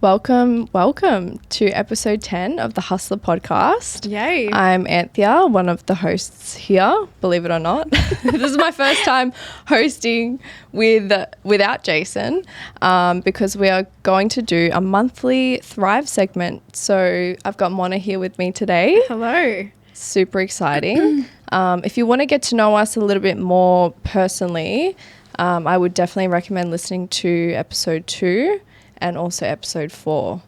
Welcome to episode 10 of the HUSLA podcast. Yay. I'm Anthea, one of the hosts here, believe it or not. This is my first time hosting without Jason because we are going to do a monthly Thrive segment. So I've got Mona here with me today. Hello. Super exciting. If you want to get to know us a little bit more personally, I would definitely recommend listening to episode 2 and also episode 4.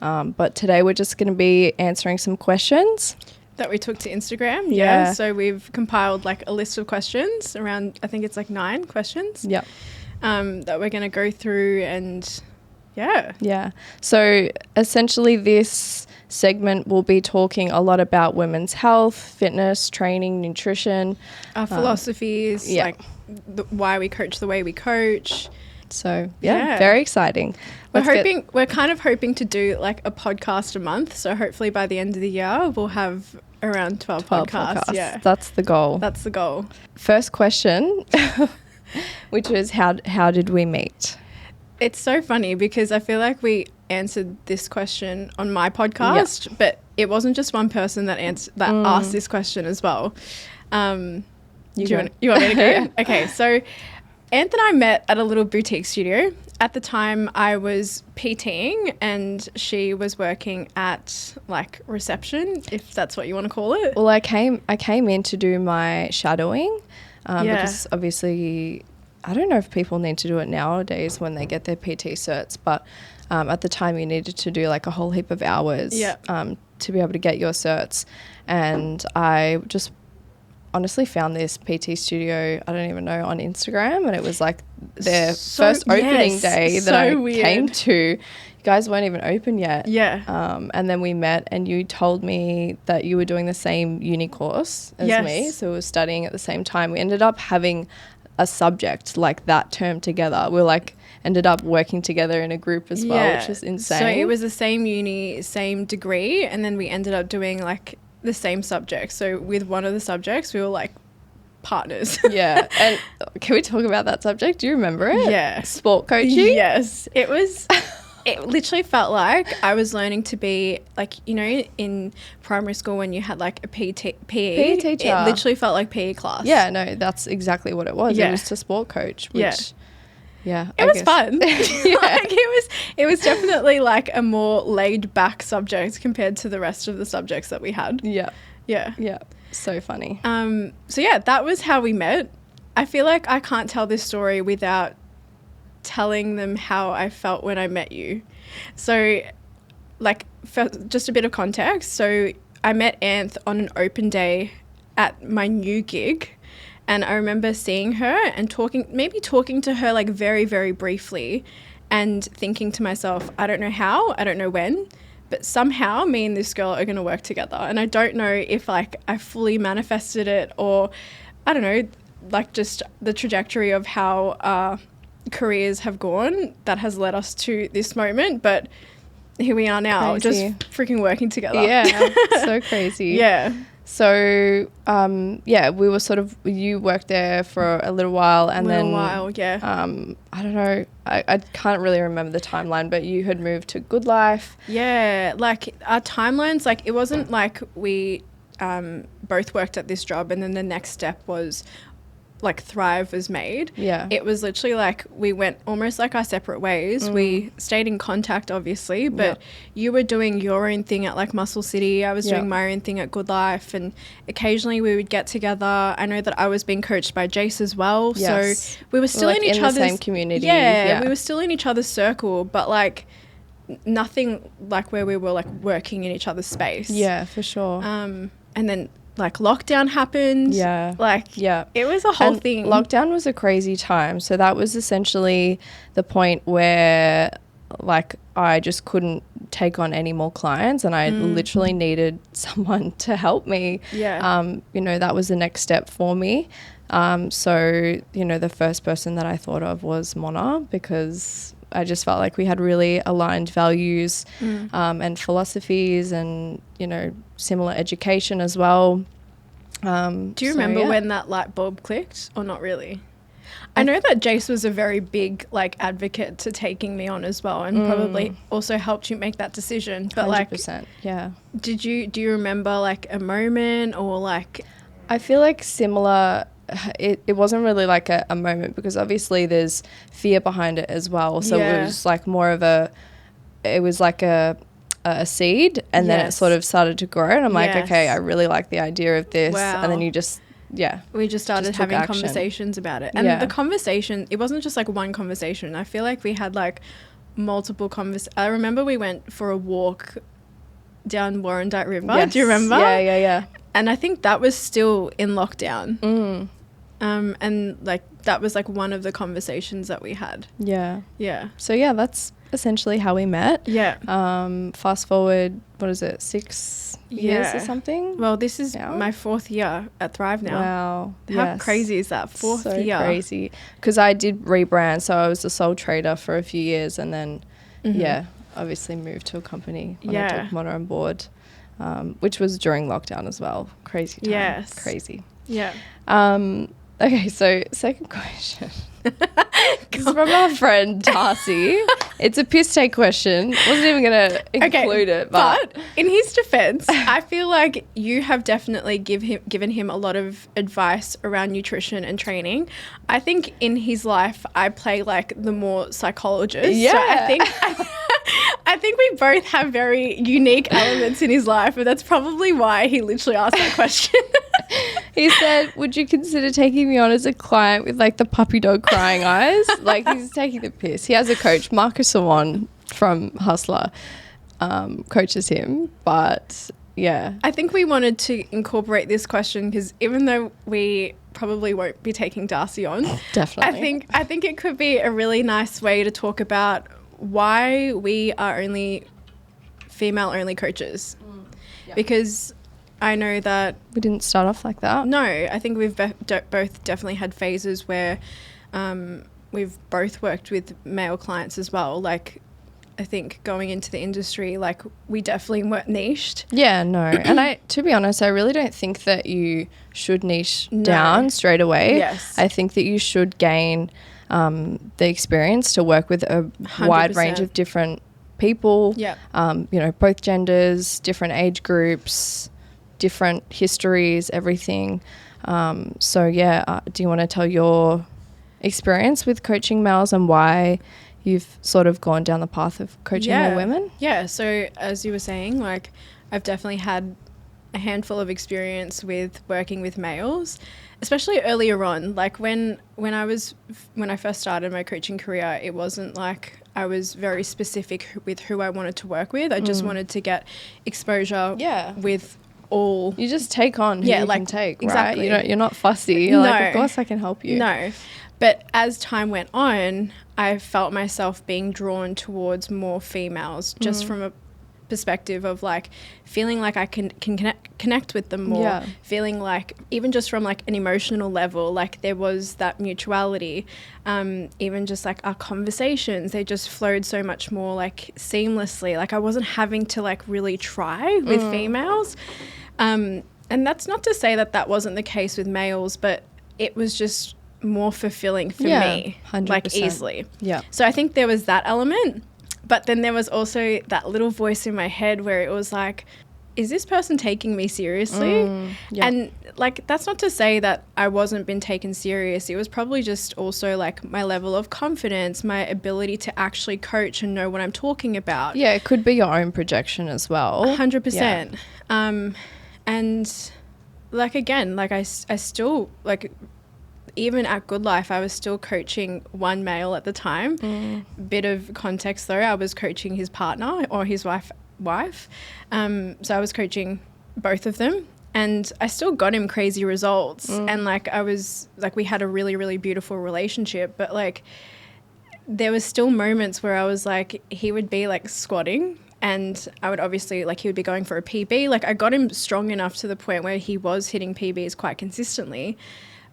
But today we're just going to be answering some questions That we took to Instagram. Yeah. So we've compiled like a list of questions around, I think it's like 9 questions. Yep. That we're going to go through and yeah. So essentially this segment will be talking a lot about women's health, fitness, training, nutrition. Our philosophies, yeah. like why we coach the way we coach. So Yeah. very exciting. We're kind of hoping to do like a podcast a month. So hopefully by the end of the year, we'll have around 12 podcasts. Yeah. That's the goal. That's the goal. First question, which was how did we meet? It's so funny because I feel like we answered this question on my podcast, but it wasn't just one person that asked this question as well. You want me to go? Okay, so Anth and I met at a little boutique studio. At the time, I was PTing and she was working at like reception, if that's what you want to call it. Well, I came in to do my shadowing because obviously I don't know if people need to do it nowadays when they get their PT certs, but at the time you needed to do like a whole heap of hours to be able to get your certs. And I just honestly found this PT studio, I don't even know, on Instagram, and it was like their first opening day that I came to. You guys weren't even open yet. Yeah. And then we met and you told me that you were doing the same uni course as me, so we were studying at the same time. We ended up having a subject like that term together. We ended up working together in a group as well, which is insane. So it was the same uni, same degree, and then we ended up doing like the same subject. So with one of the subjects, we were like partners. Yeah. And can we talk about that subject? Do you remember it? Yeah. Sport coaching? Yes. It literally felt like I was learning to be like, you know, in primary school when you had like a PE teacher. It literally felt like PE class. Yeah, no, that's exactly what it was. Yeah. It was to sport coach, which it was fun. Like it was definitely like a more laid back subject compared to the rest of the subjects that we had. Yeah. Yeah. Yeah. So funny. So yeah, that was how we met. I feel like I can't tell this story without telling them how I felt when I met you. So like just a bit of context. So I met Anth on an open day at my new gig. And I remember seeing her and talking to her like very, very briefly and thinking to myself, I don't know how, I don't know when, but somehow me and this girl are going to work together. And I don't know if like I fully manifested it or I don't know, like just the trajectory of how our careers have gone that has led us to this moment. But here we are now, just freaking working together. Yeah, so crazy. Yeah. So, we were you worked there for a little while and then, I don't know, I can't really remember the timeline, but you had moved to Good Life. Yeah, like our timelines, like it wasn't like we both worked at this job and then the next step was like Thrive was made. Yeah. It was literally like we went almost like our separate ways. We stayed in contact obviously, but you were doing your own thing at like Muscle City. I was doing my own thing at Good Life, and occasionally we would get together. I know that I was being coached by Jace as well. Yes. So we were still in each other's the same community. Yeah, we were still in each other's circle, but like nothing like where we were like working in each other's space. Yeah, for sure. And then like lockdown happened. Yeah. It was a whole thing. Lockdown was a crazy time. So that was essentially the point where like I just couldn't take on any more clients and I literally needed someone to help me. Yeah. That was the next step for me. So, the first person that I thought of was Mona because I just felt like we had really aligned values and philosophies and, similar education as well. Do you remember when that light bulb clicked or not really? I know that Jace was a very big like advocate to taking me on as well, and probably also helped you make that decision. But 100%, like, yeah. do you remember like a moment or like? I feel like similar. It wasn't really like a moment, because obviously there's fear behind it as well. So it was like more of a seed, and then it sort of started to grow, and I'm like, okay, I really like the idea of this. And then you just we just started having conversations about it. And the conversation, it wasn't just like one conversation. I feel like we had like multiple I remember we went for a walk down Warrandyte River. Do you remember? Yeah. And I think that was still in lockdown. And like that was like one of the conversations that we had. Yeah. So yeah, that's essentially how we met. Fast forward, what is it, 6 years or something? Well, this is my 4th year at Thrive now. Wow. How crazy is that? 4th year. So crazy. Because I did rebrand, so I was a sole trader for a few years, and then obviously moved to a company when I took Mona on board, which was during lockdown as well. Crazy time. Crazy. Okay, so second question. This is from our friend Darcy. It's a piss take question. Wasn't even going to include it. But in his defense, I feel like you have definitely given him a lot of advice around nutrition and training. I think in his life, I play like the more psychologist. Yeah. So I think we both have very unique elements in his life, but that's probably why he literally asked that question. He said, would you consider taking me on as a client with like the puppy dog crying eyes? Like, he's taking the piss. He has a coach, Marcus Sawan from HUSLA, coaches him, but yeah. I think we wanted to incorporate this question because even though we probably won't be taking Darcy on, definitely, I think it could be a really nice way to talk about why we are only female-only coaches. Because I know that we didn't start off like that. No, I think we've both definitely had phases where we've both worked with male clients as well. Like, I think going into the industry, like, we definitely weren't niched. Yeah, no. And to be honest, I really don't think that you should niche down straight away. Yes. I think that you should gain the experience to work with a 100%. Wide range of different people. Yeah. You know, both genders, different age groups, different histories, everything. So yeah, do you want to tell your experience with coaching males and why you've sort of gone down the path of coaching more women? Yeah. So as you were saying, like, I've definitely had a handful of experience with working with males, especially earlier on. Like when I first started my coaching career, it wasn't like I was very specific with who I wanted to work with. I just wanted to get exposure with all. You just take on who you can take, exactly. right? You're not fussy. You're like, of course I can help you. No. But as time went on, I felt myself being drawn towards more females, just from a perspective of like feeling like I can connect with them more, feeling like even just from like an emotional level, like there was that mutuality, even just like our conversations, they just flowed so much more like seamlessly. Like I wasn't having to like really try with females. And that's not to say that that wasn't the case with males, but it was just more fulfilling for me, 100%. like easily. Yeah. So I think there was that element, but then there was also that little voice in my head where it was like, is this person taking me seriously? And like, that's not to say that I wasn't been taken serious. It was probably just also like my level of confidence, my ability to actually coach and know what I'm talking about. Yeah, it could be your own projection as well. 100%. And like, again, like I still like, even at Good Life, I was still coaching one male at the time. Bit of context though, I was coaching his partner or his wife. So I was coaching both of them and I still got him crazy results. And like I was like, we had a really, really beautiful relationship, but like there was still moments where I was like, he would be like squatting and I would obviously like, he would be going for a PB. Like I got him strong enough to the point where he was hitting PBs quite consistently.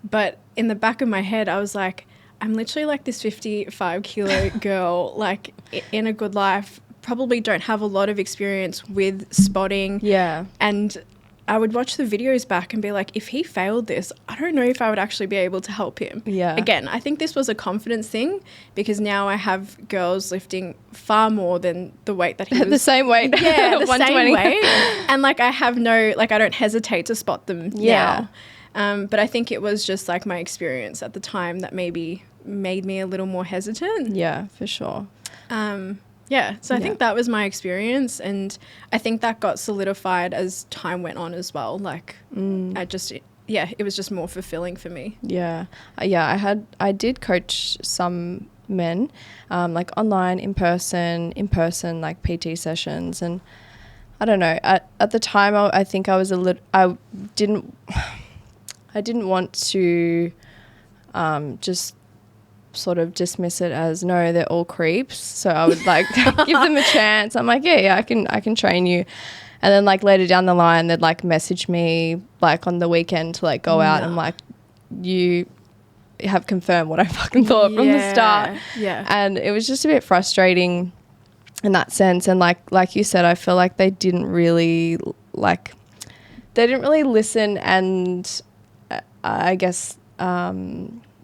But in the back of my head, I was like, I'm literally like this 55 kilo girl, like in a Good Life, probably don't have a lot of experience with spotting. Yeah. And I would watch the videos back and be like, if he failed this, I don't know if I would actually be able to help him. Yeah. Again, I think this was a confidence thing because now I have girls lifting far more than the weight that he was. The same weight. Yeah, the same weight. And like I have no, like I don't hesitate to spot them now. But I think it was just like my experience at the time that maybe made me a little more hesitant. Yeah, for sure. So I think that was my experience, and I think that got solidified as time went on as well. Like it was just more fulfilling for me. Yeah. I did coach some men, like online, in person, like PT sessions. And I don't know, at the time I think I was I didn't want to just sort of dismiss it as, no, they're all creeps. So I would like give them a chance. I'm like, yeah, I can train you. And then like later down the line, they'd like message me like on the weekend to like go out and like, you have confirmed what I fucking thought from the start. Yeah. And it was just a bit frustrating in that sense. And like you said, I feel like they didn't really listen and I guess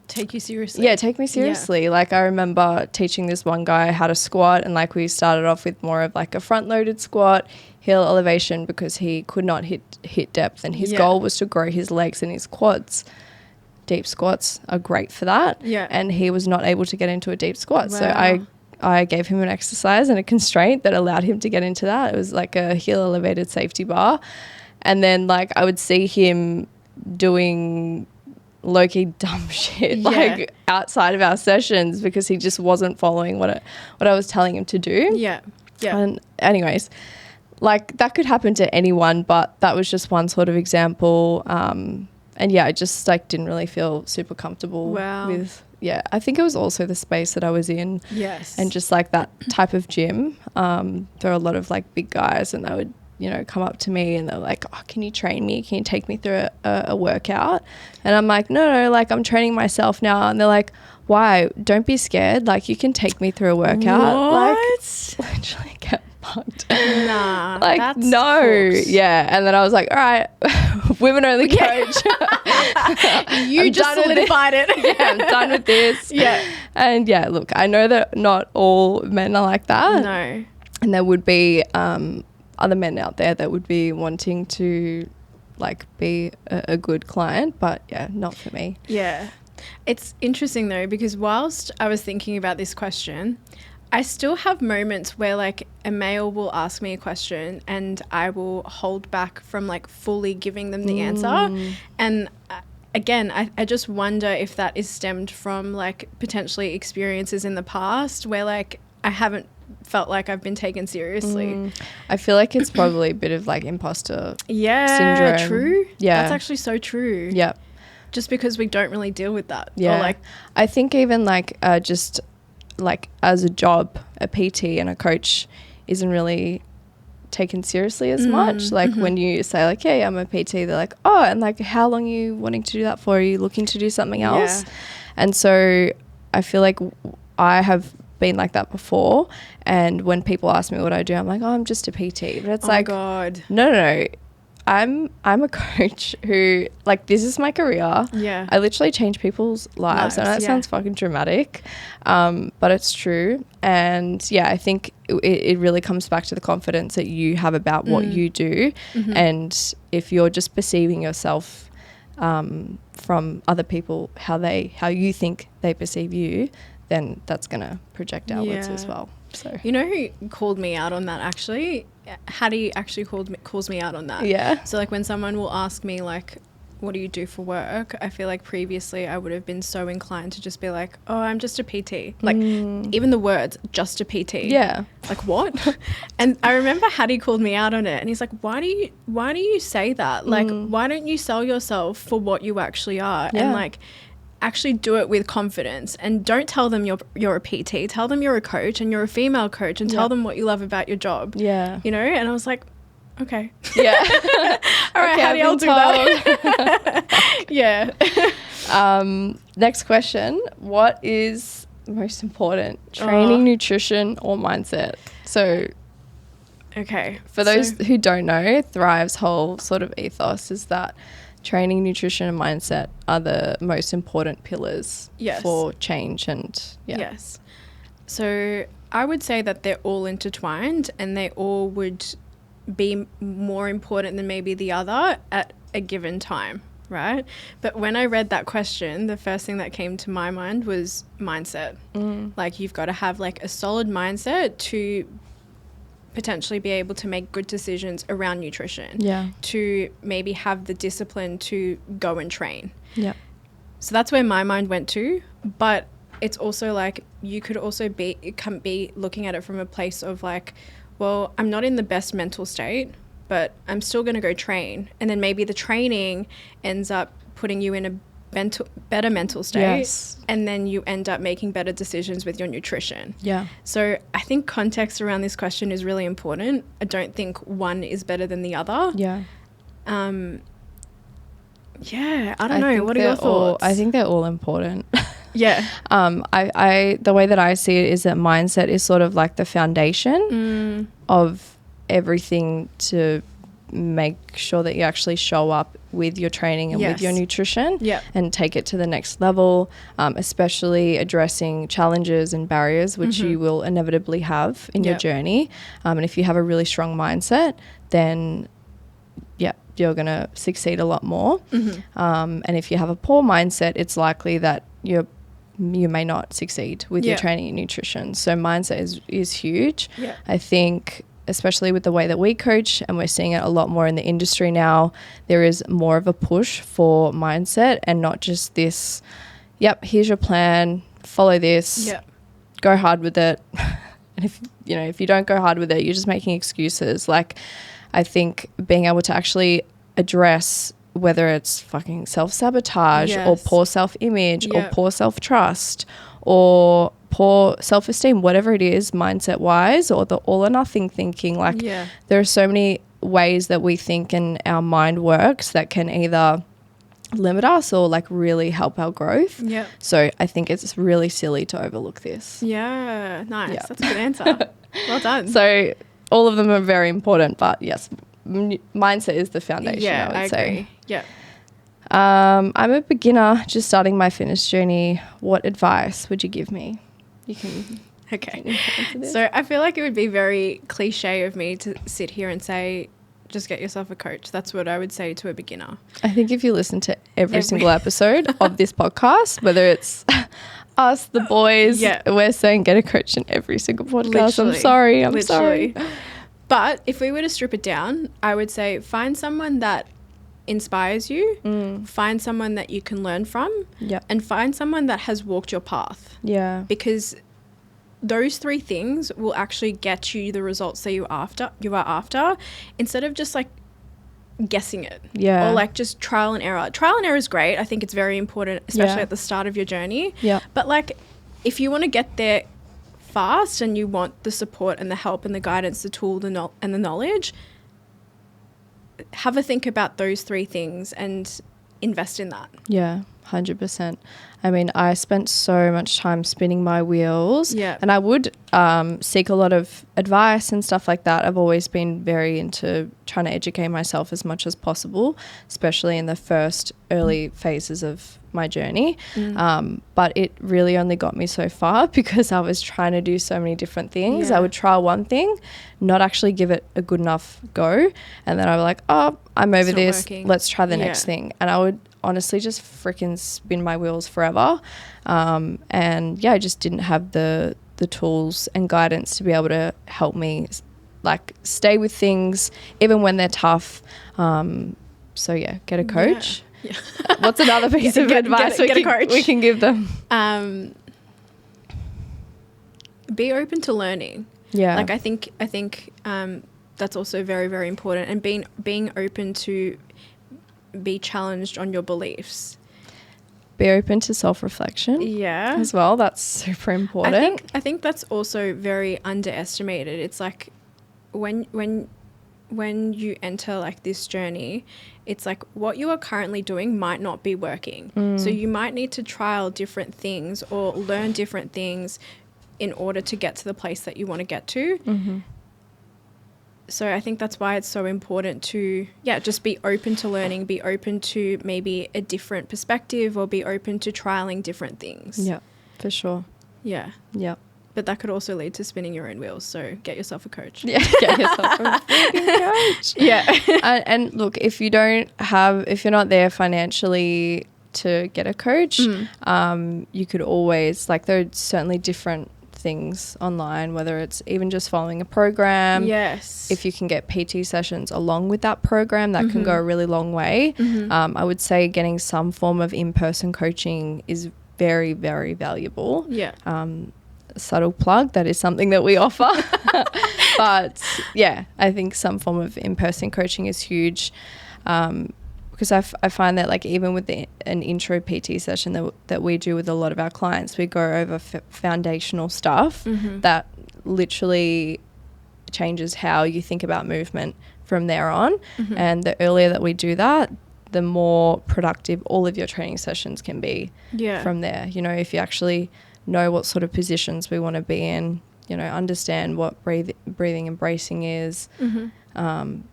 take you seriously. Yeah, take me seriously. Like I remember teaching this one guy how to squat, and like we started off with more of like a front loaded squat, heel elevation, because he could not hit depth, and his goal was to grow his legs and his quads. Deep squats are great for that. Yeah. And he was not able to get into a deep squat. Wow. So I gave him an exercise and a constraint that allowed him to get into that. It was like a heel elevated safety bar. And then like I would see him doing low-key dumb shit like outside of our sessions because he just wasn't following what I was telling him to do. Yeah. And anyways, like that could happen to anyone, but that was just one sort of example. And yeah, I just like didn't really feel super comfortable with. Yeah, I think it was also the space that I was in. Yes. And just like that type of gym. There are a lot of like big guys, and they would, come up to me and they're like, oh, can you train me? Can you take me through a workout? And I'm like, no, like I'm training myself now. And they're like, why? Don't be scared. Like you can take me through a workout. What? Like literally get fucked. Nah, like that's no. Corpse. Yeah. And then I was like, all right, women only coach. You just solidified it. Yeah, I'm done with this. Yeah. And yeah, look, I know that not all men are like that. No. And there would be other men out there that would be wanting to like be a good client, but yeah, not for me. Yeah. It's interesting though, because whilst I was thinking about this question, I still have moments where like a male will ask me a question and I will hold back from like fully giving them the answer. And again, I just wonder if that is stemmed from like potentially experiences in the past where like I haven't felt like I've been taken seriously. I feel like it's probably a bit of like imposter syndrome. True. Yeah. That's actually so true. Yeah. Just because we don't really deal with that. Yeah. Or like, I think even like just like as a job, a PT and a coach isn't really taken seriously as much. Like when you say like, hey, I'm a PT, they're like, oh, and like how long are you wanting to do that for? Are you looking to do something else? And so I feel like I have been like that before, and when people ask me what I do, I'm like, oh, I'm just a PT. But it's like, God. No. I'm a coach who, like, this is my career. Yeah. I literally change people's lives. I know that sounds fucking dramatic, but it's true. And yeah, I think it really comes back to the confidence that you have about what you do. And if you're just perceiving yourself from other people, how you think they perceive you, then that's going to project outwards as well. So you know who called me out on that actually? Hattie actually calls me out on that. Yeah. So like when someone will ask me like, what do you do for work? I feel like previously I would have been so inclined to just be like, oh, I'm just a PT. Like even the words, just a PT. Yeah. Like what? And I remember Hattie called me out on it and he's like, why do you say that? Like, why don't you sell yourself for what you actually are? Yeah. And like, actually do it with confidence, and don't tell them you're a PT. Tell them you're a coach and you're a female coach, and tell them what you love about your job. Yeah. You know? And I was like, okay. Yeah. All right, Hattie, I'll do that. Yeah. Next question. What is most important? Training, nutrition, or mindset? So Okay. For those who don't know, Thrive's whole sort of ethos is that training, nutrition, and mindset are the most important pillars for change. And Yes. So I would say that they're all intertwined, and they all would be more important than maybe the other at a given time, right? But when I read that question, the first thing that came to my mind was mindset. Like, you've got to have like a solid mindset to potentially be able to make good decisions around nutrition, to maybe have the discipline to go and train. So that's where my mind went to. But it's also like, you could also be looking at it from a place of like, well, I'm not in the best mental state, but I'm still going to go train. And then maybe the training ends up putting you in a better mental state, and then you end up making better decisions with your nutrition. So I think context around this question is really important. I don't think one is better than the other. I don't know. What are your thoughts? I think they're all important. I the way that I see it is that mindset is sort of like the foundation of everything to make sure that you actually show up with your training and with your nutrition and take it to the next level, especially addressing challenges and barriers which you will inevitably have in your journey. And if you have a really strong mindset, then you're going to succeed a lot more. And if you have a poor mindset, it's likely that you may not succeed with your training and nutrition. So mindset is huge. I think, especially with the way that we coach, and we're seeing it a lot more in the industry now, there is more of a push for mindset and not just this, here's your plan, follow this, go hard with it. And if you don't go hard with it, you're just making excuses. Like, I think being able to actually address whether it's fucking self-sabotage or poor self-image or poor self-trust or poor self-esteem, whatever it is, mindset-wise, or the all or nothing thinking. Like, there are so many ways that we think and our mind works that can either limit us or like really help our growth. So I think it's really silly to overlook this. Nice. That's a good answer. Well done. So all of them are very important, but yes, mindset is the foundation, I would say. Agree. I'm a beginner just starting my fitness journey. What advice would you give me? You can. Okay. So I feel like it would be very cliche of me to sit here and say, just get yourself a coach. That's what I would say to a beginner. I think if you listen to every single episode of this podcast, whether it's us, the boys, we're saying get a coach in every single podcast. Literally. I'm sorry. But if we were to strip it down, I would say find someone that inspires you, find someone that you can learn from, and find someone that has walked your path. Because those three things will actually get you the results that you are after, instead of just like guessing it. Or like just trial and error. Trial and error is great. I think it's very important, especially at the start of your journey. But like, if you want to get there fast and you want the support and the help and the guidance, the tool, and the knowledge, have a think about those three things and invest in that. 100%. I mean, I spent so much time spinning my wheels, and I would seek a lot of advice and stuff like that. I've always been very into trying to educate myself as much as possible, especially in the first early phases of my journey. But it really only got me so far because I was trying to do so many different things. I would try one thing, not actually give it a good enough go, and then I was like, oh, I'm over this, let's try the next thing. And I would honestly just freaking spin my wheels forever. And I just didn't have the tools and guidance to be able to help me like stay with things even when they're tough. So get a coach. What's another piece of advice we can give them? Be open to learning. Like I think that's also very, very important, and being open to be challenged on your beliefs. Be open to self-reflection as well. That's super important. I think that's also very underestimated. It's like when you enter like this journey, it's like what you are currently doing might not be working. So you might need to trial different things or learn different things in order to get to the place that you want to get to. So I think that's why it's so important to, just be open to learning, be open to maybe a different perspective, or be open to trialing different things. Yeah, for sure. Yeah. Yeah. But that could also lead to spinning your own wheels. So get yourself a coach. Yeah, get yourself a freaking coach. Yeah. And look, if you're not there financially to get a coach, you could always, like, there are certainly different things online, whether it's even just following a program. Yes. If you can get PT sessions along with that program, that can go a really long way. I would say getting some form of in-person coaching is very, very valuable. Yeah. Subtle plug, that is something that we offer. But yeah, I think some form of in-person coaching is huge, because I find that, like, even with an intro PT session that we do with a lot of our clients, we go over foundational stuff that literally changes how you think about movement from there on. And the earlier that we do that, the more productive all of your training sessions can be from there. You know, if you actually know what sort of positions we want to be in, you know, understand what breathing and bracing is,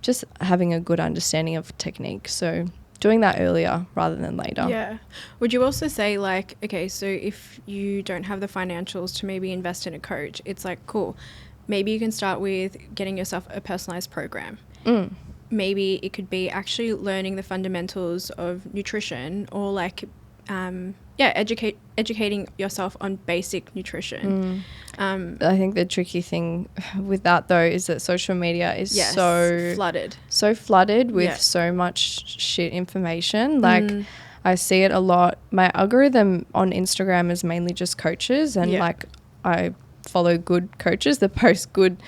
just having a good understanding of technique. So doing that earlier rather than later. Yeah. Would you also say, like, okay, so if you don't have the financials to maybe invest in a coach, it's like, cool, maybe you can start with getting yourself a personalized program. Maybe it could be actually learning the fundamentals of nutrition, or like educating yourself on basic nutrition. I think the tricky thing with that, though, is that social media is so flooded with so much shit information. Like, I see it a lot. My algorithm on Instagram is mainly just coaches, and like, I follow good coaches that post good,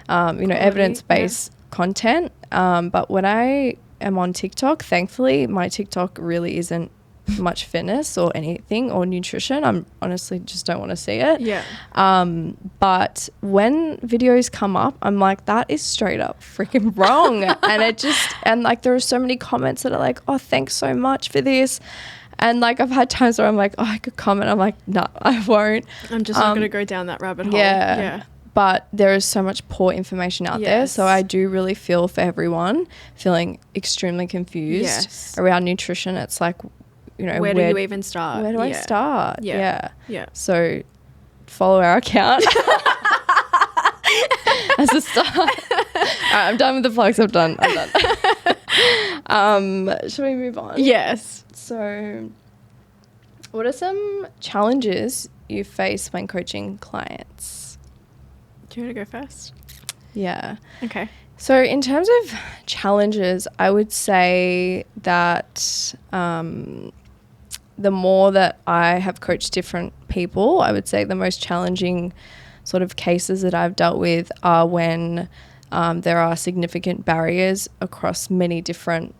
evidence-based content. But when I am on TikTok, thankfully, my TikTok really isn't much fitness or anything or nutrition. I'm honestly just don't want to see it. But when videos come up, I'm like, that is straight up freaking wrong. And like, there are so many comments that are like, oh, thanks so much for this. And like, I've had times where I'm like, oh, I could comment. I'm like, no, I won't. I'm just not going to go down that rabbit hole. But there is so much poor information out there. So I do really feel for everyone feeling extremely confused around nutrition. It's like, you know, where do you even start? Where do I start? Yeah. So follow our account as a start. All right, I'm done with the plugs. I'm done. Should we move on? Yes. So what are some challenges you face when coaching clients? Do you want to go first? Yeah. Okay. So in terms of challenges, I would say that the more that I have coached different people, I would say the most challenging sort of cases that I've dealt with are when there are significant barriers across many different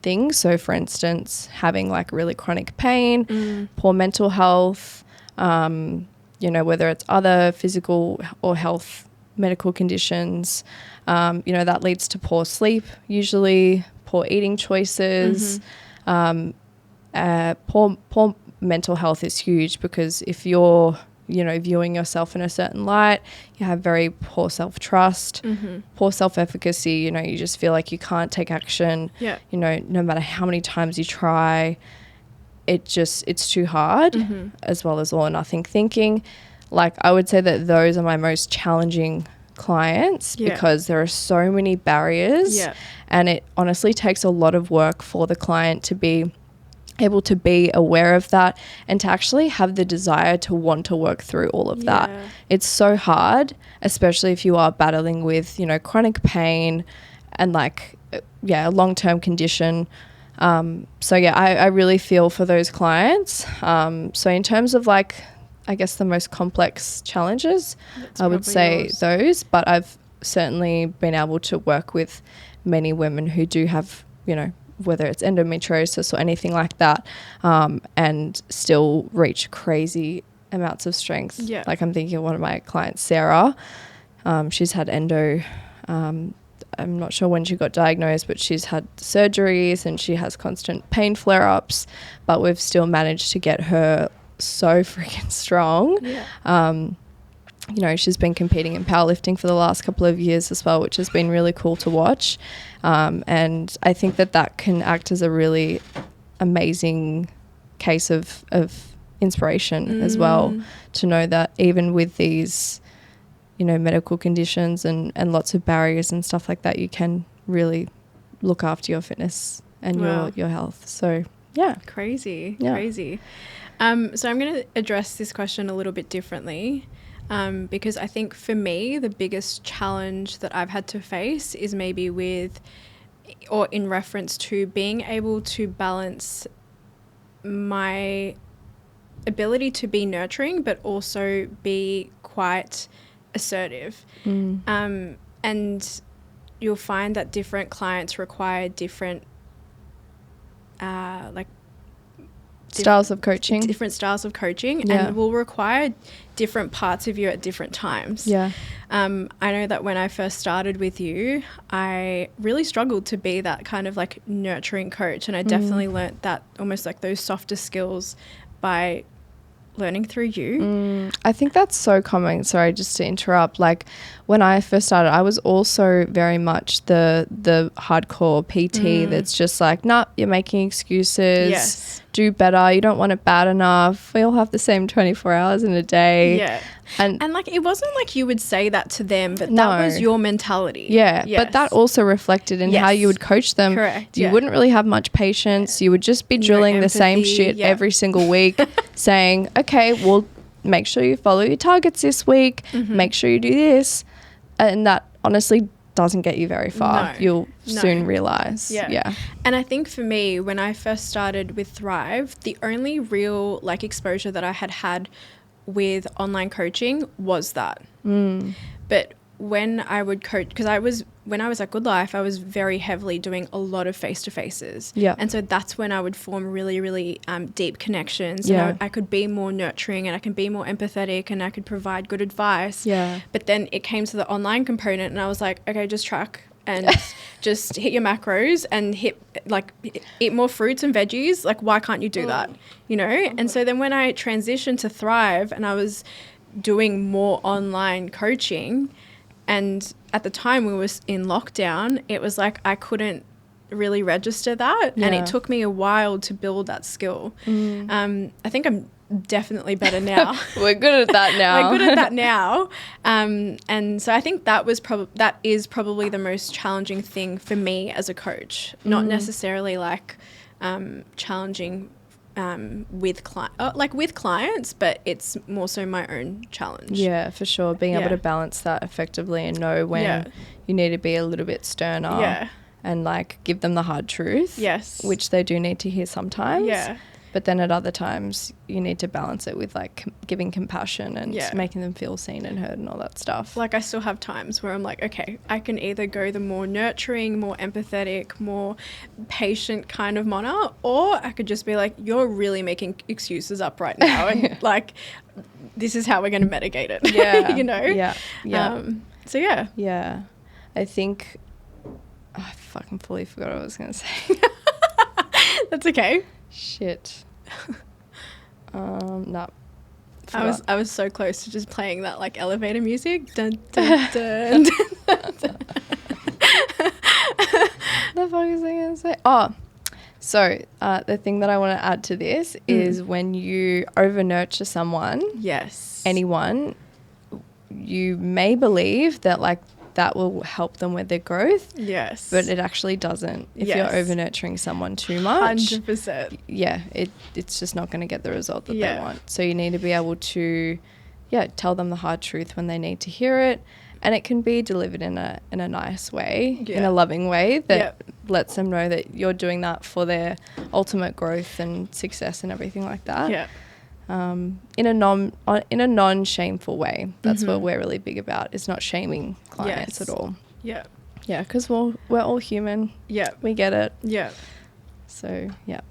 things. So for instance, having like really chronic pain, poor mental health, whether it's other physical or health medical conditions, that leads to poor sleep, usually poor eating choices. Poor mental health is huge, because if you're, viewing yourself in a certain light, you have very poor self-trust, poor self-efficacy, you just feel like you can't take action, no matter how many times you try, it's too hard, as well as all or nothing thinking. Like, I would say that those are my most challenging clients, because there are so many barriers, and it honestly takes a lot of work for the client to be able to be aware of that and to actually have the desire to want to work through all of that. It's so hard, especially if you are battling with, chronic pain and a long-term condition. I really feel for those clients. So in terms of I guess the most complex challenges, I would say those, but I've certainly been able to work with many women who do have, whether it's endometriosis or anything like that, and still reach crazy amounts of strength. Like, I'm thinking of one of my clients, Sarah. She's had endo. I'm not sure when she got diagnosed, but she's had surgeries and she has constant pain flare-ups, but we've still managed to get her so freaking strong. you know, she's been competing in powerlifting for the last couple of years as well, which has been really cool to watch. And I think that can act as a really amazing case of inspiration as well, to know that even with these, you know, medical conditions and lots of barriers and stuff like that, you can really look after your fitness and your health. So yeah. Crazy. So I'm going to address this question a little bit differently, because I think for me, the biggest challenge that I've had to face is maybe with, or in reference to, being able to balance my ability to be nurturing, but also be quite assertive. And you'll find that different clients require different styles of coaching, and will require different parts of you at different times. I know that when I first started with you, I really struggled to be that kind of like nurturing coach, and I definitely learnt that, almost like those softer skills, by learning through you. I think that's so common. Sorry, just to interrupt. Like when I first started, I was also very much the hardcore PT that's just like, nah, you're making excuses. Yes. Do better. You don't want it bad enough. We all have the same 24 hours in a day. Yeah. And like, it wasn't like you would say that to them, but that was your mentality. Yeah. Yes. But that also reflected in how you would coach them. Correct. You wouldn't really have much patience. You would just be drilling the same shit every single week, saying, okay, well, make sure you follow your targets this week. Make sure you do this. And that honestly doesn't get you very far. You'll soon realize. Yeah. And I think for me, when I first started with Thrive, the only real like exposure that I had with online coaching was that. But when I would coach, because when I was at Good Life, I was very heavily doing a lot of face-to-faces. And so that's when I would form really, really deep connections. And I could be more nurturing, and I can be more empathetic, and I could provide good advice. But then it came to the online component, and I was like, okay, just track and just hit your macros and eat more fruits and veggies. Like, why can't you do that? You know? And so then when I transitioned to Thrive, and I was doing more online coaching, and at the time we were in lockdown, it was like I couldn't really register that. And it took me a while to build that skill. I think I'm definitely better now. We're good at that now. And so I think that is probably the most challenging thing for me as a coach. Not necessarily like challenging with clients, but it's more so my own challenge. Yeah, for sure. Being able to balance that effectively and know when you need to be a little bit sterner and like give them the hard truth. Yes. Which they do need to hear sometimes. Yeah. But then at other times you need to balance it with like giving compassion and making them feel seen and heard and all that stuff. Like I still have times where I'm like, okay, I can either go the more nurturing, more empathetic, more patient kind of Mona, or I could just be like, you're really making excuses up right now. And like, this is how we're going to mitigate it. Yeah. You know? Yeah. So yeah. Yeah. I think I fucking fully forgot what I was going to say. That's okay. Shit. No. I was so close to just playing that like elevator music. Dun, dun, dun, dun, dun. The fuck is I going to say? Oh, so the thing that I want to add to this is when you over nurture someone, anyone, you may believe that like that will help them with their growth. Yes. But it actually doesn't. If you're over nurturing someone too much. 100%. Yeah, it's just not going to get the result that they want. So you need to be able to, tell them the hard truth when they need to hear it. And it can be delivered in a nice way, in a loving way that lets them know that you're doing that for their ultimate growth and success and everything like that. Yeah. In a non-shameful way. That's what we're really big about, is not shaming clients at all. Yeah. Yeah, because we're all human. Yeah. We get it. Yeah. So, yeah.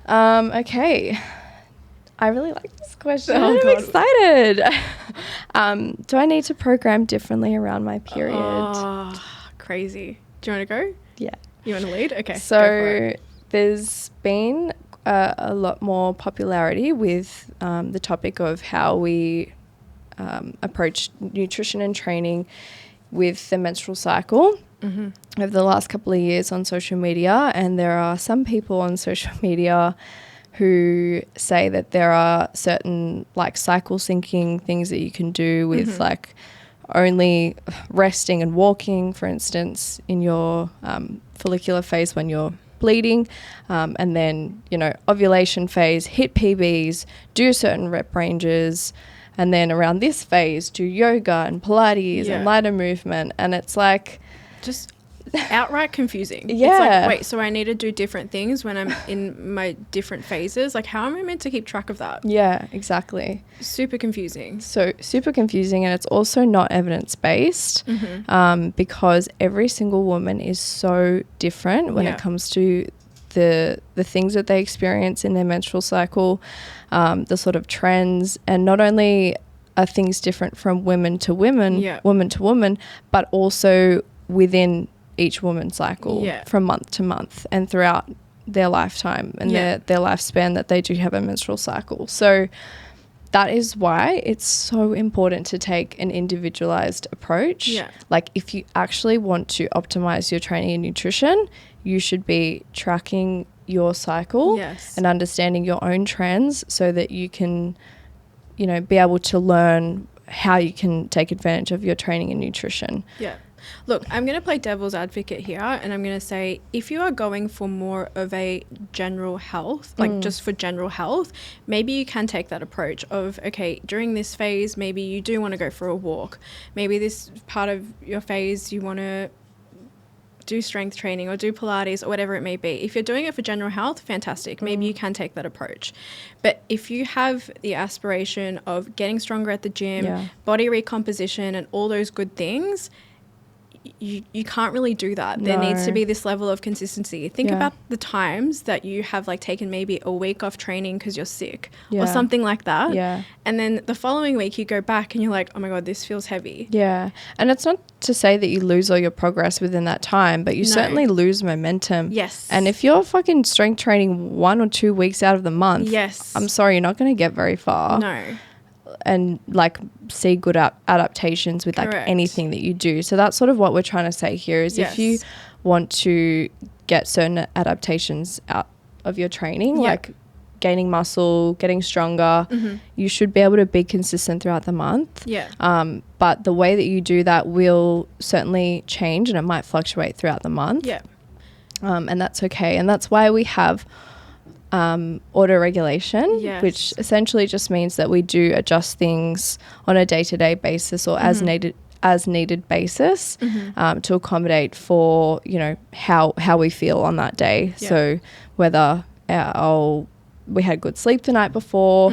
Okay. I really like this question. I'm excited. Do I need to program differently around my period? Oh, crazy. Do you want to go? Yeah. You want to lead? Okay. So there's been a lot more popularity with the topic of how we approach nutrition and training with the menstrual cycle over the last couple of years on social media. And there are some people on social media who say that there are certain like cycle syncing things that you can do with like only resting and walking, for instance, in your follicular phase when you're bleeding, and then, you know, ovulation phase, hit PBs, do certain rep ranges, and then around this phase do yoga and Pilates and lighter movement. And it's like just outright confusing. Yeah. It's like, wait, so I need to do different things when I'm in my different phases? Like, how am I meant to keep track of that? Yeah, exactly. Super confusing. So super confusing, and it's also not evidence-based because every single woman is so different when it comes to the things that they experience in their menstrual cycle, the sort of trends. And not only are things different from women to women, woman to woman, but also within each woman's cycle from month to month and throughout their lifetime and their lifespan that they do have a menstrual cycle. So that is why it's so important to take an individualized approach. Yeah. Like, if you actually want to optimize your training and nutrition, you should be tracking your cycle and understanding your own trends so that you can, you know, be able to learn how you can take advantage of your training and nutrition. Yeah. Look, I'm going to play devil's advocate here, and I'm going to say, if you are going for more of a general health, like just for general health, maybe you can take that approach of, okay, during this phase, maybe you do want to go for a walk. Maybe this part of your phase, you want to do strength training or do Pilates or whatever it may be. If you're doing it for general health, fantastic. Maybe you can take that approach. But if you have the aspiration of getting stronger at the gym, body recomposition and all those good things, you can't really do that. There needs to be this level of consistency. Think about the times that you have like taken maybe a week off training because you're sick or something like that. Yeah. And then the following week you go back and you're like, oh my God, this feels heavy. Yeah. And it's not to say that you lose all your progress within that time, but you certainly lose momentum. Yes. And if you're fucking strength training 1 or 2 weeks out of the month, I'm sorry, you're not going to get very far. No. And like see good adaptations with like anything that you do. So that's sort of what we're trying to say here is if you want to get certain adaptations out of your training, like gaining muscle, getting stronger, you should be able to be consistent throughout the month. Yeah. But the way that you do that will certainly change, and it might fluctuate throughout the month. Yeah. And that's okay. And that's why we have auto-regulation, which essentially just means that we do adjust things on a day-to-day basis or as needed basis to accommodate for, you know, how we feel on that day. So whether we had good sleep the night before,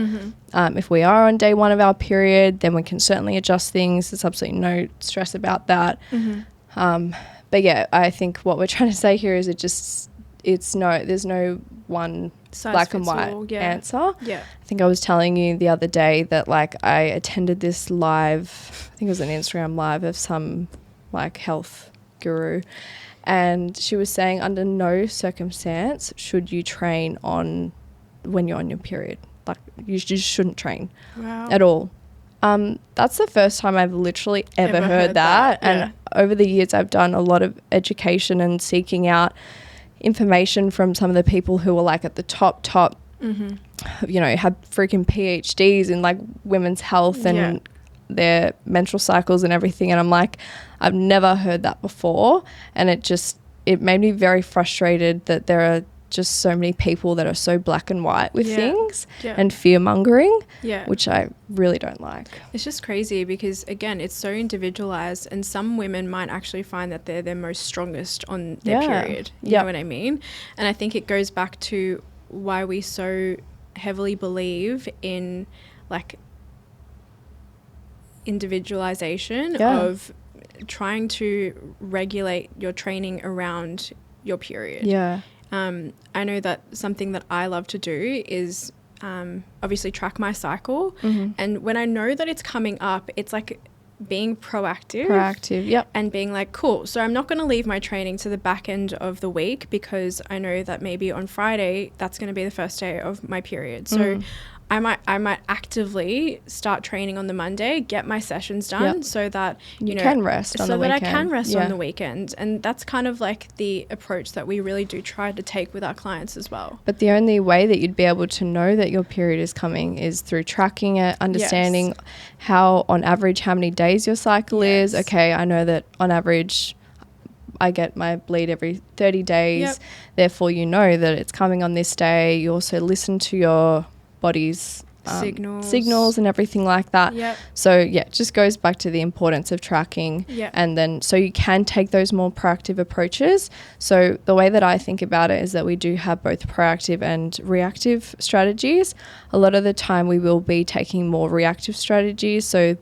if we are on day 1 of our period, then we can certainly adjust things. There's absolutely no stress about that. But yeah, I think what we're trying to say here is there's no one size black and white answer. Yeah. I think I was telling you the other day that like I attended this live, I think it was an Instagram live of some like health guru, and she was saying under no circumstance should you train when you're on your period. Like you just shouldn't train at all. That's the first time I've literally ever heard that. And over the years I've done a lot of education and seeking out information from some of the people who are like at the top, you know, have freaking PhDs in like women's health and their menstrual cycles and everything. And I'm like, I've never heard that before. And it made me very frustrated that there are just so many people that are so black and white with things and fear mongering, which I really don't like. It's just crazy because again, it's so individualized, and some women might actually find that they're their most strongest on their period. You know what I mean? And I think it goes back to why we so heavily believe in like individualization of trying to regulate your training around your period. Yeah. I know that something that I love to do is obviously track my cycle. And when I know that it's coming up, it's like being proactive. And being like, cool, so I'm not going to leave my training to the back end of the week because I know that maybe on Friday that's going to be the first day of my period. So I might actively start training on the Monday, get my sessions done so that you know, can rest on the weekend. So that I can rest on the weekend. And that's kind of like the approach that we really do try to take with our clients as well. But the only way that you'd be able to know that your period is coming is through tracking it, understanding how on average how many days your cycle is. Okay, I know that on average I get my bleed every 30 days. Therefore, you know that it's coming on this day. You also listen to your body's signals and everything like that. So it just goes back to the importance of tracking. And then so you can take those more proactive approaches. So the way that I think about it is that we do have both proactive and reactive strategies. A lot of the time we will be taking more reactive strategies. So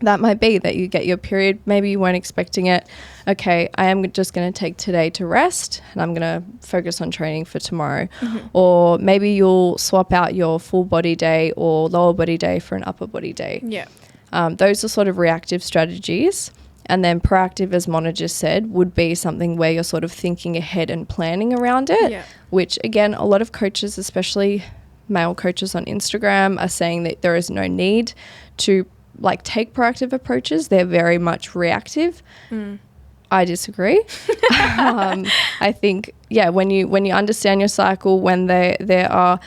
that might be that you get your period, maybe you weren't expecting it. Okay, I am just going to take today to rest and I'm going to focus on training for tomorrow. Or maybe you'll swap out your full body day or lower body day for an upper body day. Those are sort of reactive strategies. And then proactive, as Mona just said, would be something where you're sort of thinking ahead and planning around it, which again, a lot of coaches, especially male coaches on Instagram, are saying that there is no need to like take proactive approaches. They're very much reactive. I disagree. I think, when you understand your cycle, when there are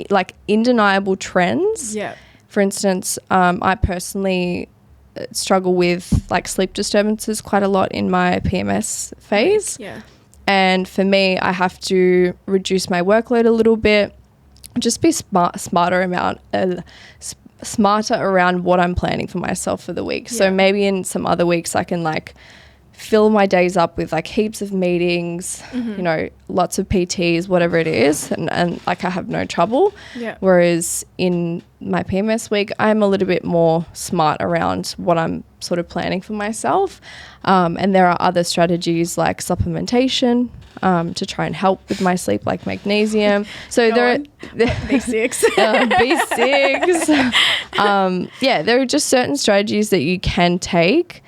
like undeniable trends. For instance, I personally struggle with like sleep disturbances quite a lot in my PMS phase. And for me, I have to reduce my workload a little bit, just be smarter around what I'm planning for myself for the week. So maybe in some other weeks I can like fill my days up with like heaps of meetings, you know, lots of PTs, whatever it is, and like I have no trouble. Whereas in my PMS week, I'm a little bit more smart around what I'm sort of planning for myself. And there are other strategies like supplementation to try and help with my sleep, like magnesium. So there are B6. B6. There are just certain strategies that you can take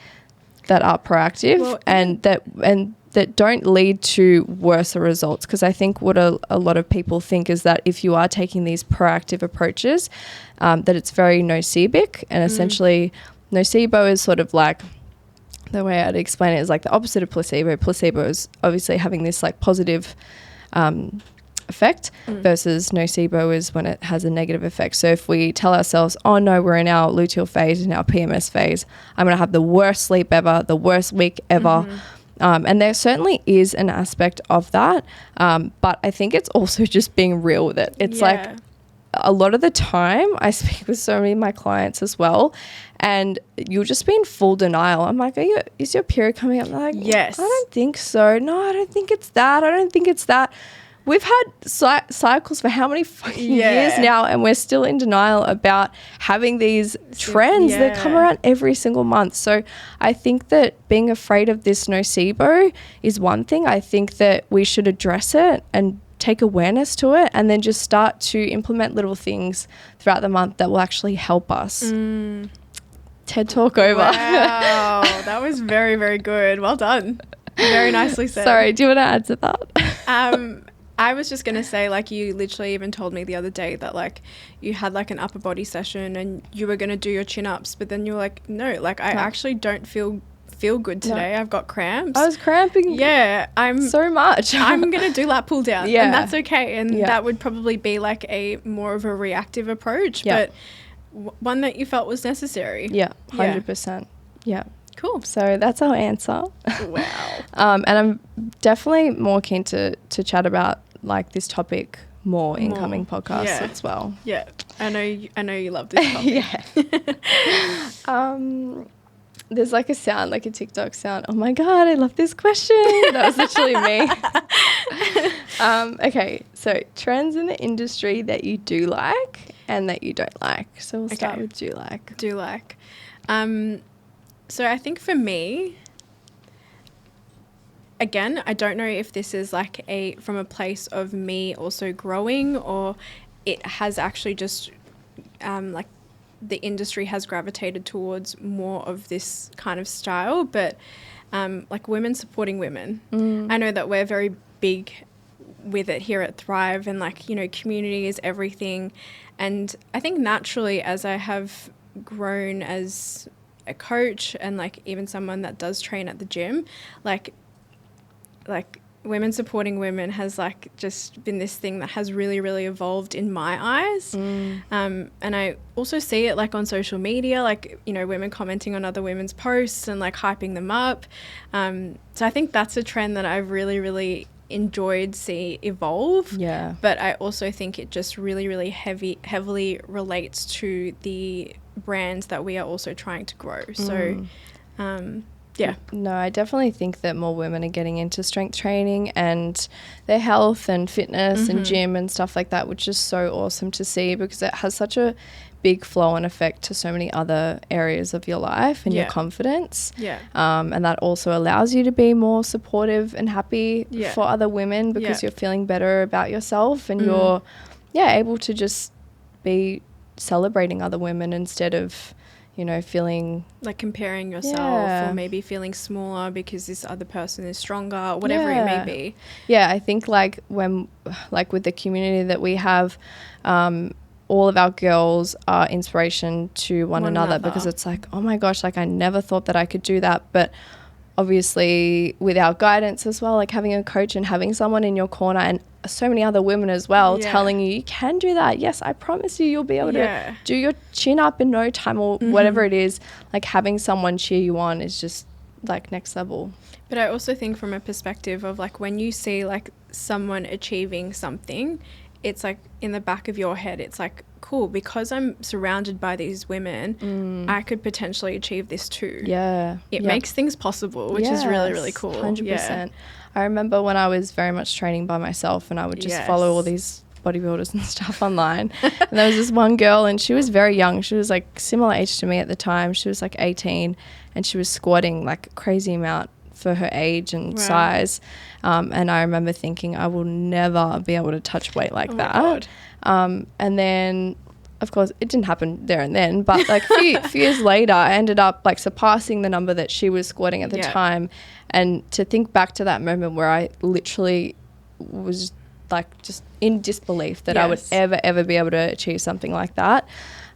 that are proactive and that don't lead to worse results. Because I think what a lot of people think is that if you are taking these proactive approaches, that it's very noceboic, and essentially nocebo is sort of like, the way I'd explain it is like the opposite of placebo. Placebo is obviously having this like positive effect versus nocebo is when it has a negative effect. So if we tell ourselves, oh no, we're in our luteal phase, in our PMS phase, I'm going to have the worst sleep ever, the worst week ever. And there certainly is an aspect of that. But I think it's also just being real with it. It's like a lot of the time I speak with so many of my clients as well, and you'll just be in full denial. I'm like, is your period coming up? I'm like, yes. I don't think so. No, I don't think it's that. I don't think it's that. We've had cycles for how many fucking years now, and we're still in denial about having these trends that come around every single month. So I think that being afraid of this nocebo is one thing. I think that we should address it and take awareness to it, and then just start to implement little things throughout the month that will actually help us. TED Talk over. Wow, that was very, very good. Well done. Very nicely said. Sorry, do you want to add to that? I was just going to say, like, you literally even told me the other day that, like, you had, like, an upper body session and you were going to do your chin-ups, but then you were like, no, like, I actually don't feel good today. I've got cramps. I was cramping so much. I'm going to do lat pull down, and that's okay. And that would probably be, like, a more of a reactive approach, but one that you felt was necessary. 100%. Cool. So that's our answer. Wow. And I'm definitely more keen to chat about like this topic more in coming podcasts as well. Yeah. I know you love this topic. There's like a sound, like a TikTok sound. Oh my God, I love this question. That was literally me. Okay, so trends in the industry that you do like and that you don't like. So we'll start with do like. Do like. So I think for me, again, I don't know if this is like from a place of me also growing, or it has actually just like the industry has gravitated towards more of this kind of style, but like women supporting women. I know that we're very big with it here at Thrive, and like, you know, community is everything. And I think naturally, as I have grown as a coach and like even someone that does train at the gym, like women supporting women has like just been this thing that has really, really evolved in my eyes. And I also see it like on social media, like, you know, women commenting on other women's posts and like hyping them up. So I think that's a trend that I've really, really enjoyed see evolve. Yeah. But I also think it just really, really heavily relates to the brands that we are also trying to grow. So, yeah. No, I definitely think that more women are getting into strength training and their health and fitness and gym and stuff like that, which is so awesome to see, because it has such a big flow and effect to so many other areas of your life and your confidence. Yeah. And that also allows you to be more supportive and happy for other women, because you're feeling better about yourself and you're able to just be celebrating other women instead of, you know, feeling like comparing yourself or maybe feeling smaller because this other person is stronger, whatever it may be. Yeah, I think like when, like with the community that we have, all of our girls are inspiration to one another, because it's like, oh my gosh, like I never thought that I could do that. But obviously with our guidance as well, like having a coach and having someone in your corner and so many other women as well telling you can do that. Yes, I promise you'll be able to do your chin up in no time or whatever it is. Like having someone cheer you on is just like next level. But I also think from a perspective of like when you see like someone achieving something, it's like in the back of your head, it's like, cool, because I'm surrounded by these women, I could potentially achieve this too. Yeah. It makes things possible, which is really, really cool. 100%. Yeah. I remember when I was very much training by myself and I would just follow all these bodybuilders and stuff online. And there was this one girl and she was very young. She was like similar age to me at the time. She was like 18 and she was squatting like a crazy amount for her age and size. And I remember thinking I will never be able to touch weight like that. And then of course it didn't happen there and then, but like a few years later I ended up like surpassing the number that she was squatting at the time. And to think back to that moment where I literally was like just in disbelief that I would ever be able to achieve something like that.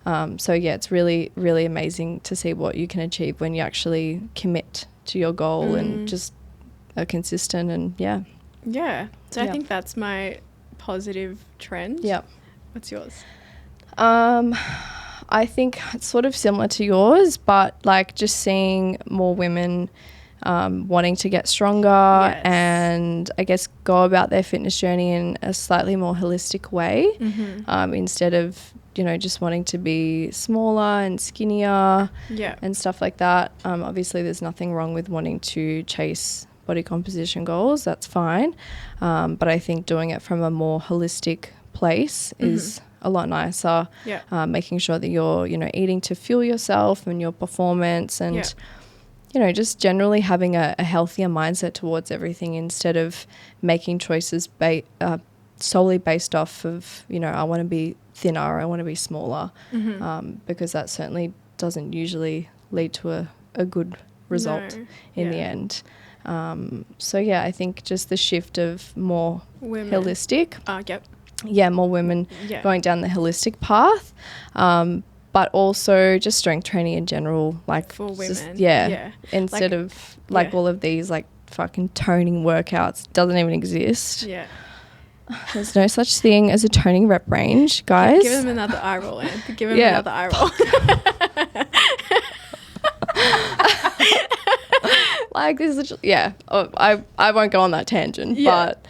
So yeah, it's really, really amazing to see what you can achieve when you actually commit to your goal and just are consistent and So I think that's my positive trend. What's yours? I think it's sort of similar to yours, but like just seeing more women wanting to get stronger and I guess go about their fitness journey in a slightly more holistic way, instead of, you know, just wanting to be smaller and skinnier and stuff like that. Obviously there's nothing wrong with wanting to chase body composition goals, that's fine. But I think doing it from a more holistic place is a lot nicer. Making sure that you're, you know, eating to fuel yourself and your performance and you know, just generally having a healthier mindset towards everything instead of making choices solely based off of, you know, I want to be thinner or I want to be smaller, because that certainly doesn't usually lead to a good result in the end. So yeah, I think just the shift of more holistic. More women going down the holistic path. But also just strength training in general, like for women. Just, instead of like all of these like fucking toning workouts, doesn't even exist. There's no such thing as a toning rep range, guys. Give him another eye roll, Anth. Give him another eye roll. Like this is I won't go on that tangent, but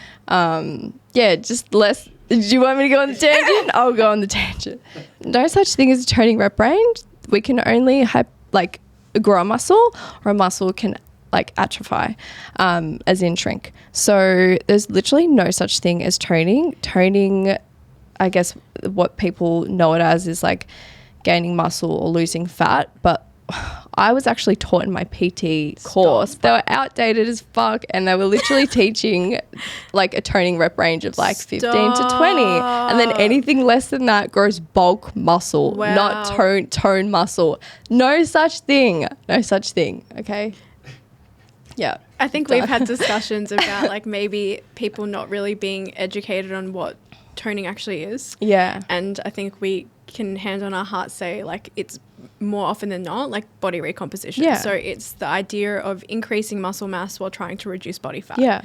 just less. Do you want me to go on the tangent? I'll go on the tangent. No such thing as a toning rep range. We can only grow a muscle, or a muscle can like atrophy, as in shrink. So there's literally no such thing as toning. Toning, I guess what people know it as is like gaining muscle or losing fat, but I was actually taught in my PT course. They were outdated as fuck and they were literally teaching like a toning rep range of like 15 to 20. And then anything less than that grows bulk muscle, not tone muscle. No such thing. No such thing, okay? Yeah. I think we've had discussions about like maybe people not really being educated on what toning actually is. Yeah. And I think we can hand on our heart say like it's more often than not like body recomposition. Yeah. So it's the idea of increasing muscle mass while trying to reduce body fat. Yeah.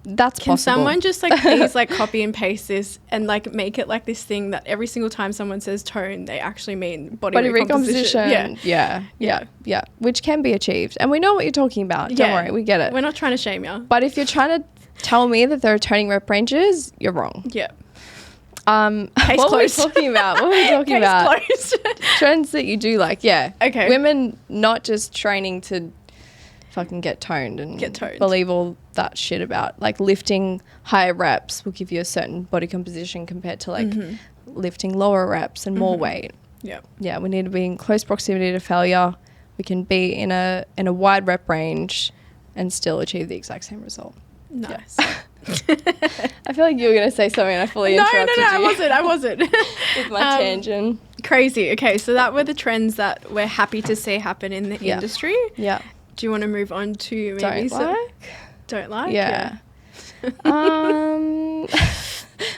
That's Can possible. someone just like please like copy and paste this and like make it like this thing that every single time someone says tone, they actually mean body recomposition. Yeah. Which can be achieved. And we know what you're talking about. Don't worry, we get it. We're not trying to shame you. But if you're trying to tell me that there are toning rep ranges, you're wrong. Yeah. What were we talking about? Case closed. Trends that you do like, yeah. Okay. Women not just training to fucking get toned and believe all that shit about like lifting higher reps will give you a certain body composition compared to like lifting lower reps and more weight. Yeah, we need to be in close proximity to failure. We can be in a wide rep range and still achieve the exact same result. Nice. Yeah. I feel like you were going to say something and I fully interrupted you. I wasn't. With my tangent. Crazy. Okay, so that were the trends that we're happy to see happen in the industry. Yeah. Do you want to move on to maybe don't like? Yeah. Why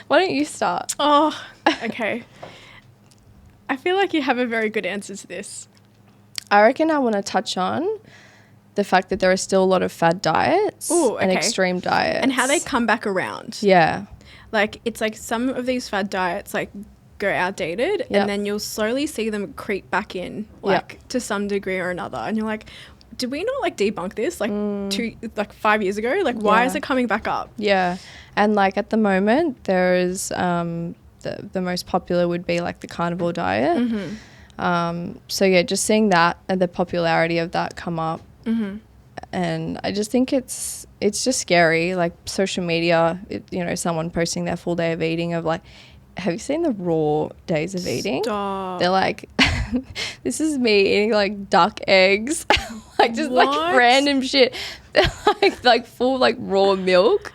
don't you start? Oh, okay. I feel like you have a very good answer to this. I reckon I want to touch on the fact that there are still a lot of fad diets and extreme diets. And how they come back around. Yeah. Like, it's like some of these fad diets, like, go outdated and then you'll slowly see them creep back in, like, to some degree or another. And you're like, did we not, like, debunk this, like, 5 years ago? Like, why is it coming back up? Yeah. And, like, at the moment, there is the most popular would be, like, the carnivore diet. So, yeah, just seeing that and the popularity of that come up. And I just think it's just scary, like social media, someone posting their full day of eating of like, have you seen the raw days of eating? Stop. They're like, this is me eating like duck eggs, like just like random shit. They're like full like raw milk,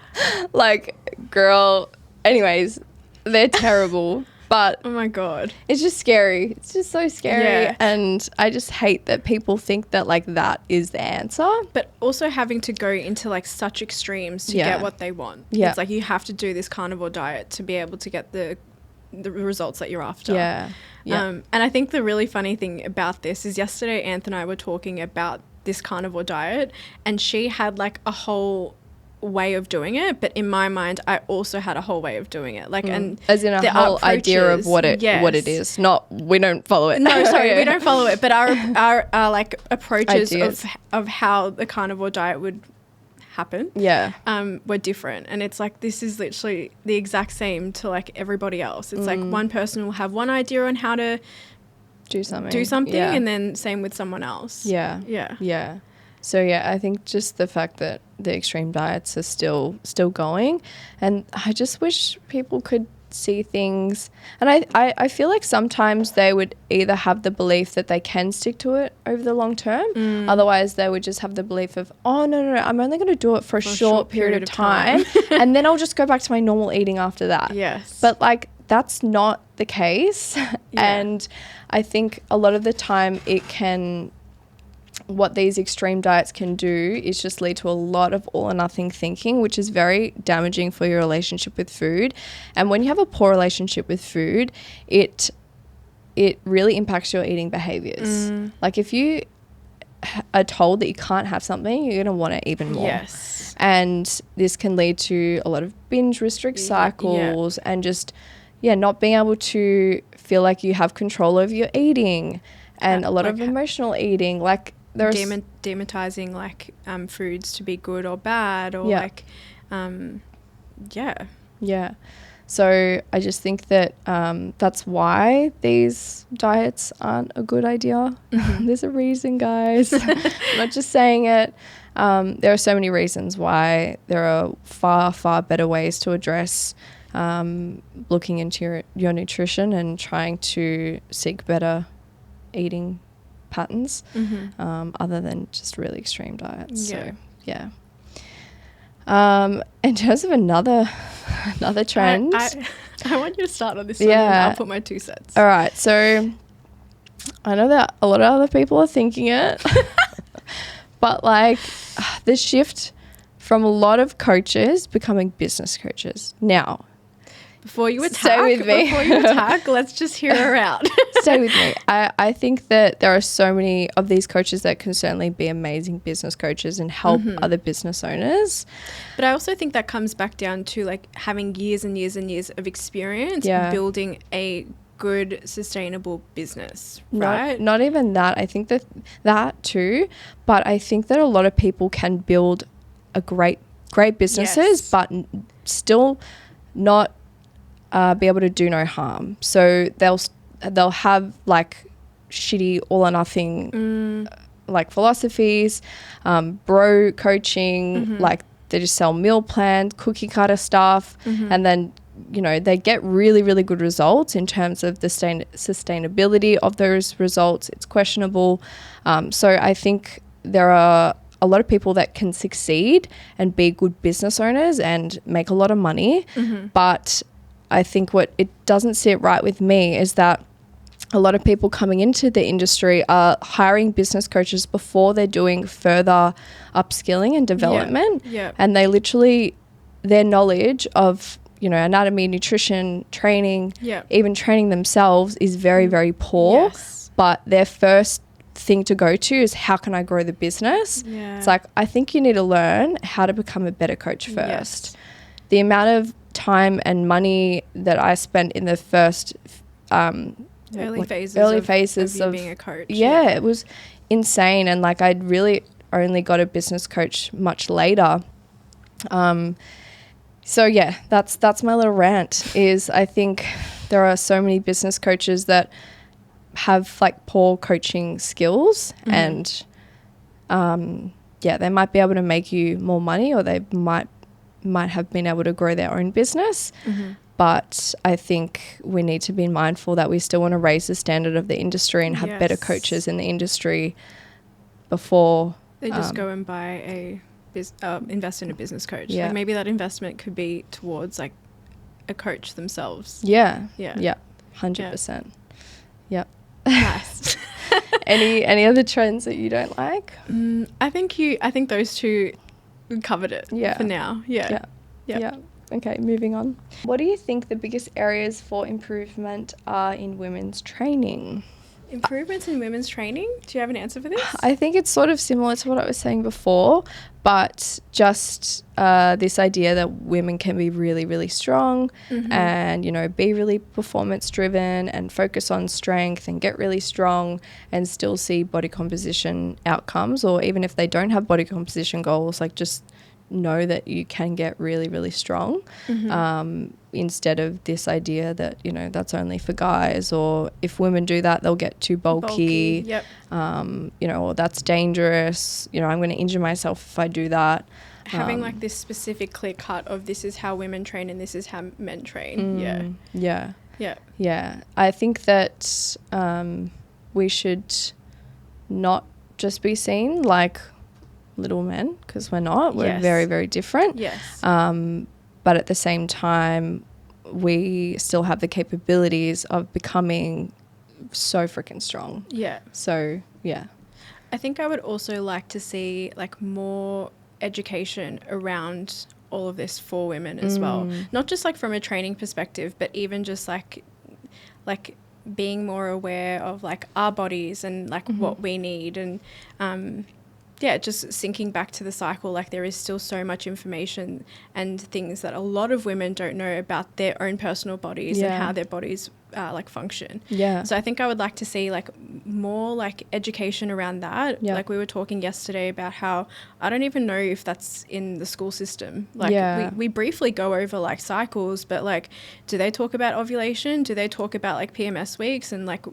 like girl. Anyways, they're terrible. But oh my God, it's just scary. It's just so scary. And I just hate that people think that like that is the answer. But also having to go into like such extremes to get what they want. It's like you have to do this carnivore diet to be able to get the results that you're after. And I think the really funny thing about this is yesterday Anth and I were talking about this carnivore diet and she had like a whole way of doing it, but in my mind I also had a whole way of doing it, like and as in a whole idea of what it is, not we don't follow it. No, sorry, we don't follow it, but our like approaches of how the carnivore diet would happen were different. And it's like this is literally the exact same to like everybody else. It's like one person will have one idea on how to do something and then same with someone else. So I think just the fact that the extreme diets are still going, and I just wish people could see things. And I feel like sometimes they would either have the belief that they can stick to it over the long term, otherwise they would just have the belief of, oh no, I'm only going to do it for a short period of time and then I'll just go back to my normal eating after that. But like that's not the case. And I think a lot of the time what these extreme diets can do is just lead to a lot of all or nothing thinking, which is very damaging for your relationship with food. And when you have a poor relationship with food, it really impacts your eating behaviors. Like if you are told that you can't have something, you're going to want it even more. And this can lead to a lot of binge restrict cycles and just not being able to feel like you have control over your eating, and a lot of emotional eating, like there's demonizing like foods to be good or bad, or so I just think that that's why these diets aren't a good idea. There's a reason, guys. I'm not just saying it. There are so many reasons why there are far better ways to address looking into your nutrition and trying to seek better eating patterns other than just really extreme diets. In terms of another trend, I want you to start on this one and I'll put my 2 cents. All right, so I know that a lot of other people are thinking it But like the shift from a lot of coaches becoming business coaches. Now, before you attack, let's just hear her out. Stay with me. I think that there are so many of these coaches that can certainly be amazing business coaches and help other business owners. But I also think that comes back down to like having years and years and years of experience building a good, sustainable business, right? Not even that. I think that too, but I think that a lot of people can build a great businesses, but still not be able to do no harm. So they'll have like shitty all or nothing like philosophies, bro coaching, like they just sell meal plans, cookie cutter stuff, and then they get really, really good results in terms of the sustainability of those results. It's questionable. So I think there are a lot of people that can succeed and be good business owners and make a lot of money. But I think what it doesn't sit right with me is that a lot of people coming into the industry are hiring business coaches before they're doing further upskilling and development. And they literally, their knowledge of anatomy, nutrition, training, even training themselves is very, very poor. But their first thing to go to is how can I grow the business? It's like, I think you need to learn how to become a better coach first. The amount of time and money that I spent in the first early phases of being a coach. It was insane. And like I'd really only got a business coach much later. So yeah, that's my little rant is I think there are so many business coaches that have like poor coaching skills and they might be able to make you more money or they might have been able to grow their own business. But I think we need to be mindful that we still want to raise the standard of the industry and have better coaches in the industry before they just go and buy invest in a business coach. Like maybe that investment could be towards like a coach themselves. 100%. Yep. Nice. Any other trends that you don't like? I think those two covered it for now. Yeah. Okay, moving on. What do you think the biggest areas for improvement are in women's training? Improvements in women's training? Do you have an answer for this? I think it's sort of similar to what I was saying before, but just this idea that women can be really, really strong and, be really performance driven and focus on strength and get really strong and still see body composition outcomes, or even if they don't have body composition goals, like just know that you can get really, really strong instead of this idea that, that's only for guys, or if women do that, they'll get too bulky. Or that's dangerous. I'm going to injure myself if I do that. Having like this specific clear cut of this is how women train and this is how men train. Yeah. I think that we should not just be seen like little men, because we're not. We're very, very different. But at the same time, we still have the capabilities of becoming so freaking strong. So, I think I would also like to see like more education around all of this for women as well. Not just like from a training perspective, but even just like being more aware of like our bodies and like what we need, and just sinking back to the cycle. Like there is still so much information and things that a lot of women don't know about their own personal bodies and how their bodies like function. So I think I would like to see like more like education around that. Like we were talking yesterday about how I don't even know if that's in the school system. Like we briefly go over like cycles, but like do they talk about ovulation? Do they talk about like PMS weeks and like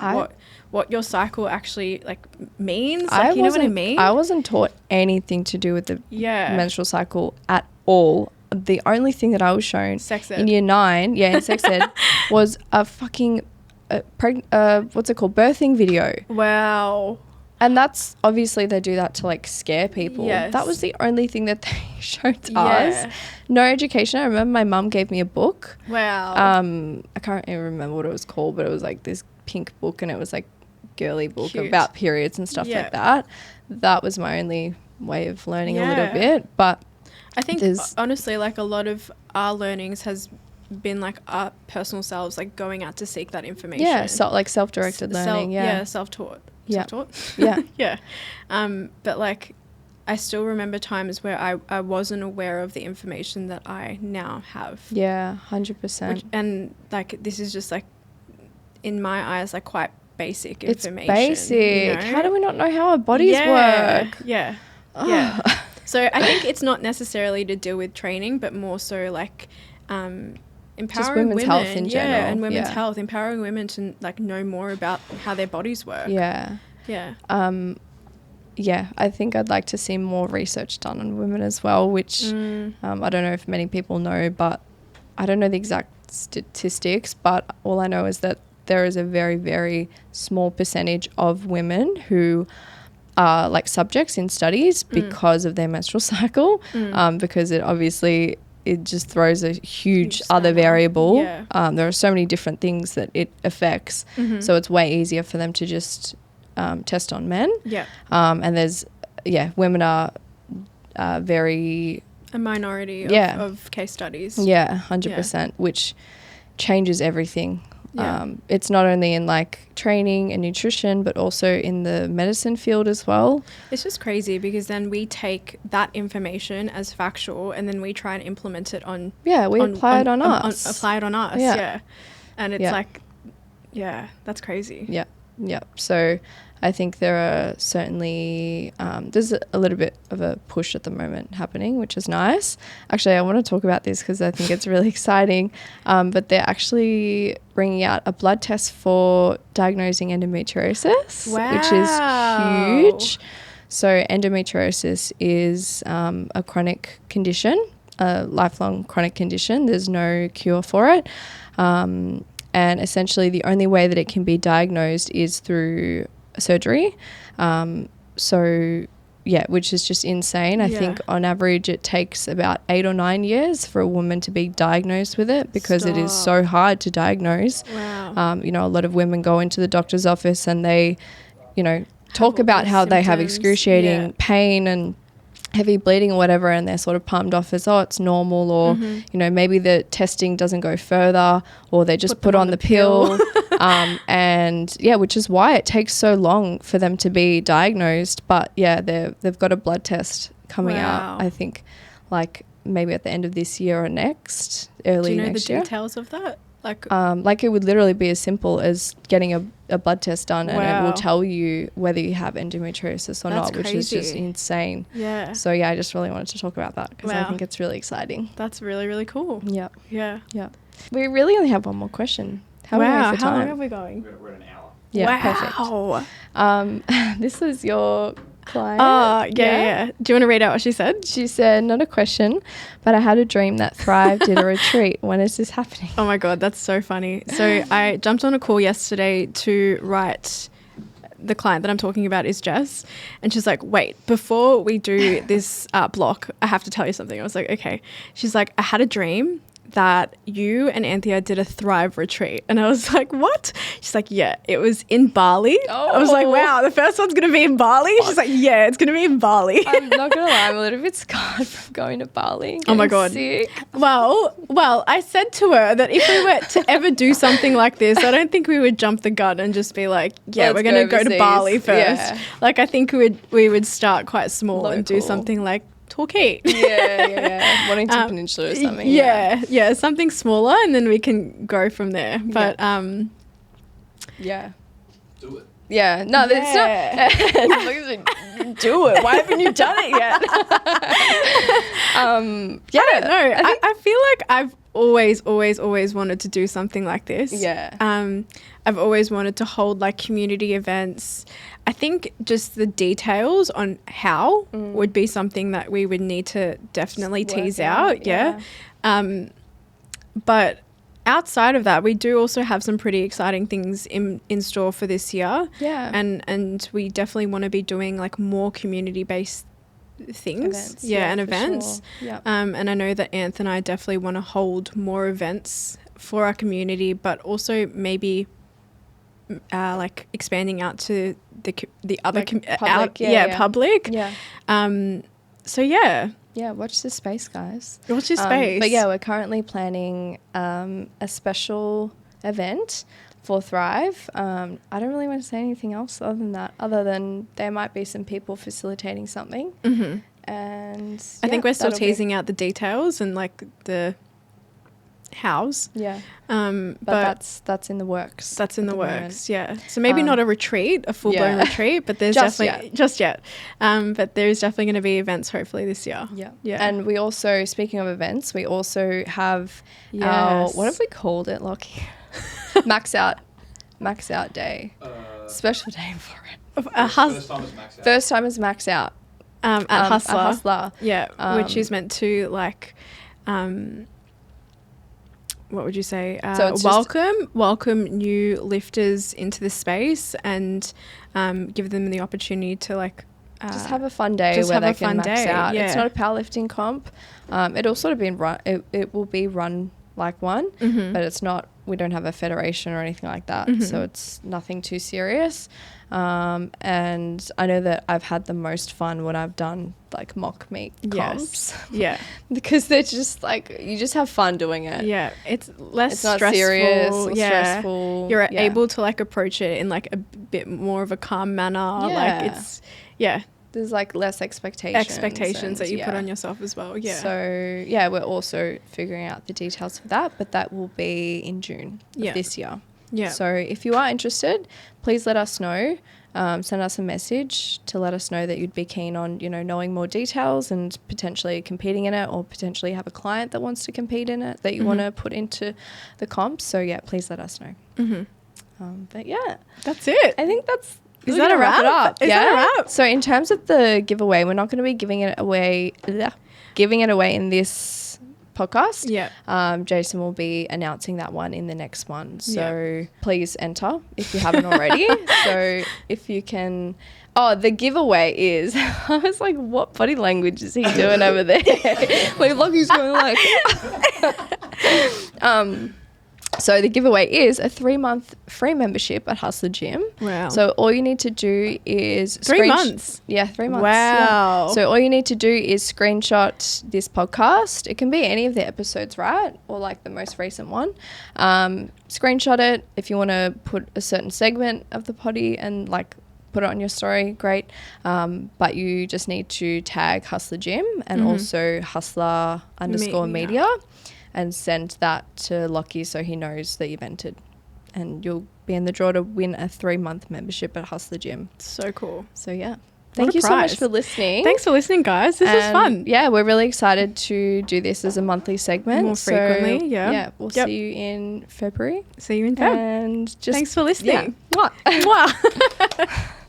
what your cycle actually like means? Like, you know what I mean? I wasn't taught anything to do with the menstrual cycle at all. The only thing that I was shown in year 9, in sex ed, was a fucking birthing video. Wow. And that's obviously they do that to like scare people. That was the only thing that they showed to us. No education. I remember my mum gave me a book. Wow. I can't even remember what it was called, but it was like this pink book, and it was like girly book Cute. About periods and stuff like that. That was my only way of learning a little bit. But I think honestly, like a lot of our learnings has been like our personal selves, like going out to seek that information. Yeah, so like self-directed learning. Self-taught. Yeah. Self-taught. Yeah. Yeah. But like I still remember times where I wasn't aware of the information that I now have. Yeah, 100%. And like this is just like in my eyes like quite basic information. It's basic. How do we not know how our bodies work? Yeah. Yeah. So I think it's not necessarily to deal with training, but more so like empowering women's health in general. And women's health, empowering women to like know more about how their bodies work. Yeah. I think I'd like to see more research done on women as well, which I don't know if many people know, but I don't know the exact statistics, but all I know is that there is a very, very small percentage of women who are like subjects in studies because of their menstrual cycle, because it just throws a huge other variable. There are so many different things that it affects, so it's way easier for them to just test on men. And there's women are very a minority of case studies. 100%, which changes everything. It's not only in like training and nutrition, but also in the medicine field as well. It's just crazy because then we take that information as factual and then we try and implement it on apply it on us. Apply it on us. Yeah. And it's like, that's crazy. Yeah. So I think there are certainly, there's a little bit of a push at the moment happening, which is nice. Actually, I want to talk about this because I think it's really exciting. But they're actually bringing out a blood test for diagnosing endometriosis, which is huge. So endometriosis is a chronic condition, a lifelong chronic condition. There's no cure for it. And essentially the only way that it can be diagnosed is through surgery. Which is just insane. I think on average it takes about 8 or 9 years for a woman to be diagnosed with it because it is so hard to diagnose. A lot of women go into the doctor's office and they, talk about how they have excruciating pain and heavy bleeding or whatever, and they're sort of palmed off as, it's normal, or maybe the testing doesn't go further, or they just put on the pill. Which is why it takes so long for them to be diagnosed. But they've got a blood test coming out, I think like maybe at the end of this year or next, early next year. Do you know the details of that? Like it would literally be as simple as getting a blood test done and it will tell you whether you have endometriosis or not, which is just insane. Yeah. So I just really wanted to talk about that because I think it's really exciting. That's really, really cool. Yeah. Yeah. Yeah. We really only have one more question. How long are we going? We're at an hour. Yeah, perfect. This is your client. Oh, yeah. Do you want to read out what she said? She said, not a question, but I had a dream that Thrive did a retreat. When is this happening? Oh my God, that's so funny. So I jumped on a call yesterday to write. The client that I'm talking about is Jess, and she's like, wait, before we do this block, I have to tell you something. I was like, okay. She's like, I had a dream that you and Anthea did a Thrive retreat. And I was like, what? She's like, yeah, it was in Bali. I was like, wow, the first one's going to be in Bali? She's like, yeah, it's going to be in Bali. I'm not going to lie, I'm a little bit scarred from going to Bali. Oh my God. Sick. Well, I said to her that if we were to ever do something like this, I don't think we would jump the gun and just be like, we're going to go to Bali first. Yeah. Like, I think we would start quite small and do something like Torquay. Yeah. Wellington Peninsula or something. Yeah, something smaller, and then we can go from there. But do it. Yeah, no, that's not. Do it. Why haven't you done it yet? I don't know. I feel like I've always wanted to do something like this. Yeah. I've always wanted to hold like community events. I think just the details on how would be something that we would need to definitely tease out. Yeah. But outside of that, we do also have some pretty exciting things in store for this year. Yeah. And we definitely want to be doing like more community-based things. Events. Sure. Yeah. And I know that Anth and I definitely want to hold more events for our community, but also maybe like expanding out to the other Like public, public. Yeah. So yeah. Yeah, watch this space, guys. Watch this space. But yeah, we're currently planning a special event for Thrive. I don't really want to say anything else other than that, other than there might be some people facilitating something. Mm-hmm. And I think we're still teasing out the details and like the hows. Yeah. But that's in the works. That's in the works, yeah. So maybe not a retreat, a full-blown retreat, but there's just yet. But there's definitely going to be events hopefully this year. Yeah. Yeah. And we also, speaking of events, we also have our, what have we called it, Lockie? Max out day. Special day for it. First time is max out. At HUSLA. Yeah. Which is meant to like... what would you say? So welcome new lifters into the space and give them the opportunity to like just have a fun day where they can max out. Yeah. It's not a powerlifting comp. It'll sort of be run. It will be run like one, but it's not. We don't have a federation or anything like that, so it's nothing too serious. And I know that I've had the most fun when I've done like mock meet comps. Yeah. Because they're just like, you just have fun doing it. Yeah. It's less it's not stressful. Serious or stressful. You're able to like approach it in like a bit more of a calm manner. Yeah. Like it's, there's like less expectations that you put on yourself as well. Yeah. So yeah, we're also figuring out the details for that, but that will be in June of this year. Yeah. So if you are interested, please let us know. Send us a message to let us know that you'd be keen on, knowing more details and potentially competing in it, or potentially have a client that wants to compete in it that you want to put into the comps. So yeah, please let us know. But yeah, that's it. I think that's. Is that a wrap? Is that a wrap? So in terms of the giveaway, we're not going to be giving it away in this podcast. Yeah. Jason will be announcing that one in the next one. So please enter if you haven't already. So if you can... Oh, the giveaway is... I was like, what body language is he doing over there? Like, Lockie's going like... So the giveaway is a 3-month free membership at HUSLA GYM. Wow. So all you need to do is... 3 months? Yeah, 3 months. Wow. Yeah. So all you need to do is screenshot this podcast. It can be any of the episodes, right? Or like the most recent one. Screenshot it. If you want to put a certain segment of the potty and like put it on your story, great. But you just need to tag HUSLA GYM and also HUSLA_media. And send that to Lockie so he knows that you've entered. And you'll be in the draw to win a 3-month membership at HUSLA GYM. So cool. So, yeah. Thank you so much for listening. Thanks for listening, guys. This is fun. Yeah, we're really excited to do this as a monthly segment. More frequently, so, yeah. We'll see you in February. See you in February. And just... Thanks for listening. Yeah. Mwah. Mwah.